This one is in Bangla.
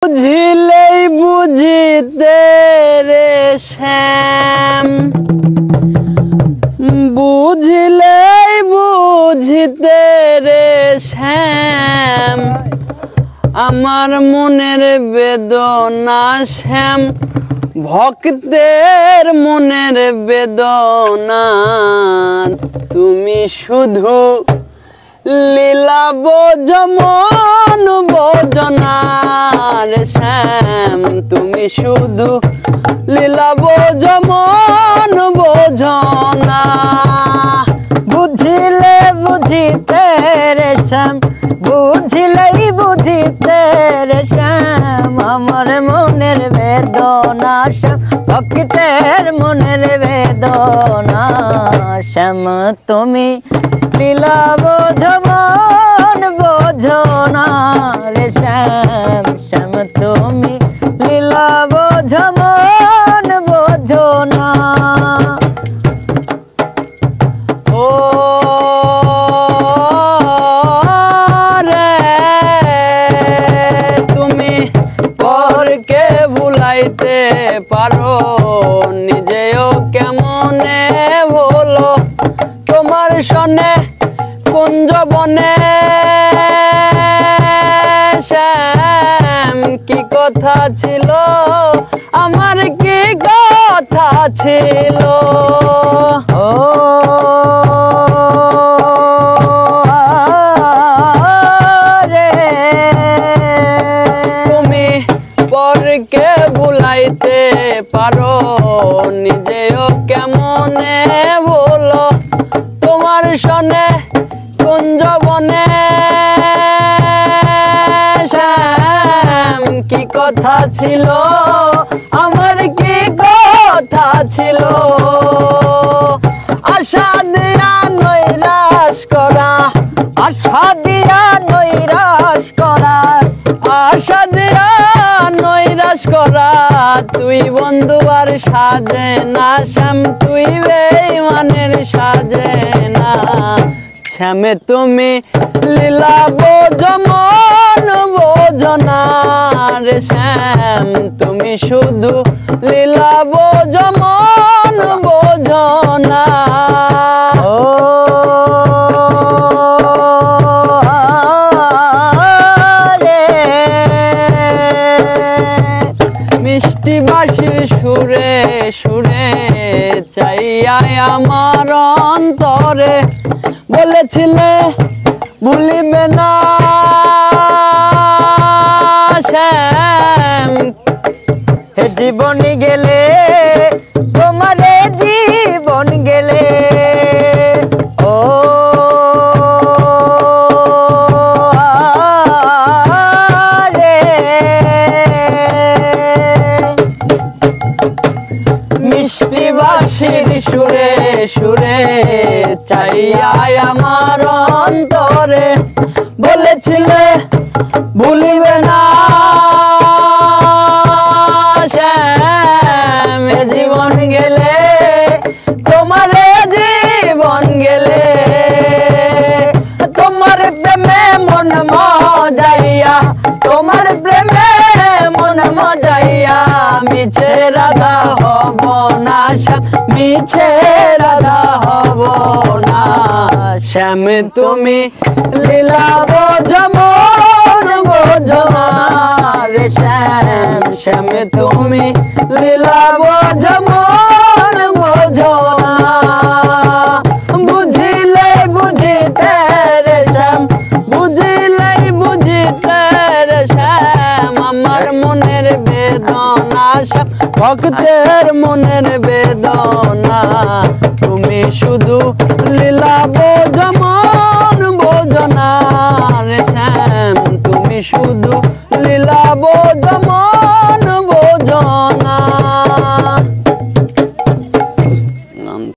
বুঝিলেই বুঝিতে রে শ্যাম, বুঝিলেই বুঝিতে রে শ্যাম, আমার মনের বেদনা শ্যাম, ভক্তের মনের বেদনা। তুমি শুধু লীলা বোঝো মন বোঝো না রে শ্যাম, তুমি শুধু লীলা বোঝো মন বোঝো না। বুঝিলে বুঝিতে রে শ্যাম, বুঝিলেই বুঝিতে রে শ্যাম, আমার মনের বেদনা শ্যাম, ভক্তের মনের বেদনা। শ্যাম তুমি লীলা বোঝো মন বোঝো না রে শ্যাম, শ্যাম তুমি লীলা বোঝো মন বোঝো না। ও রে তুমি পরকে ভুলাইতে পারো, নিজেও কেমনে বলো, তোমার সনে কুঞ্জ বনে শ্যাম কি কথা ছিল, আমার কি কথা ছিল। ও রে তুমি পরকে ভুলাইতে পারো, নিজেও কেমনে বলো, তোমার সনে কুঞ্জ বনে শ্যাম কি কথা ছিল, আমার কি কথা ছিল। আশা দিয়া নৈরাশ করা, আশা দিয়া নৈরাশ করা, আশা দিয়া নৈরাশ করা, তুই বন্ধু আর সাজে না শ্যাম, তুই বেঈমানের সাজে না। শ্যামে তুমি লীলা বোঝো মন বোঝো না রে শ্যাম, তুমি শুধু লীলা বোঝো মন বোঝো না। ও রে মিষ্টি বাঁশির সুরে সুরে চাইয়া আমার অন্তরে বলেছিলে ভুলিবে না শ্যাম, হে জীবন গেলে তোমারে জীবন গেলে। ও রে মিষ্টি বাঁশির সুরে সুরে চাইয়া আমার অন্তরে বলেছিলে ভুলিবে না শ্যাম, জীবন গেলে তোমারে জীবন গেলে, তোমার প্রেমে মন মজাইয়া, তোমার প্রেমে মন মজাইয়া, মিছে রাধা হব না শ্যাম, মিছে রাধা হব না। শ্যাম তুমি লীলা বোঝো মন বোঝো না রে শ্যাম, শ্যাম তুমি লীলা বোঝো মন বোঝো না। বুঝিলে বুঝিতে রে শ্যাম, বুঝিলে বুঝিতে রে শ্যাম, আমার মনের বেদনা শ্যাম, ভক্তের মনের বেদনা। তুমি শুধু লীলা বোঝো মন বোঝো না।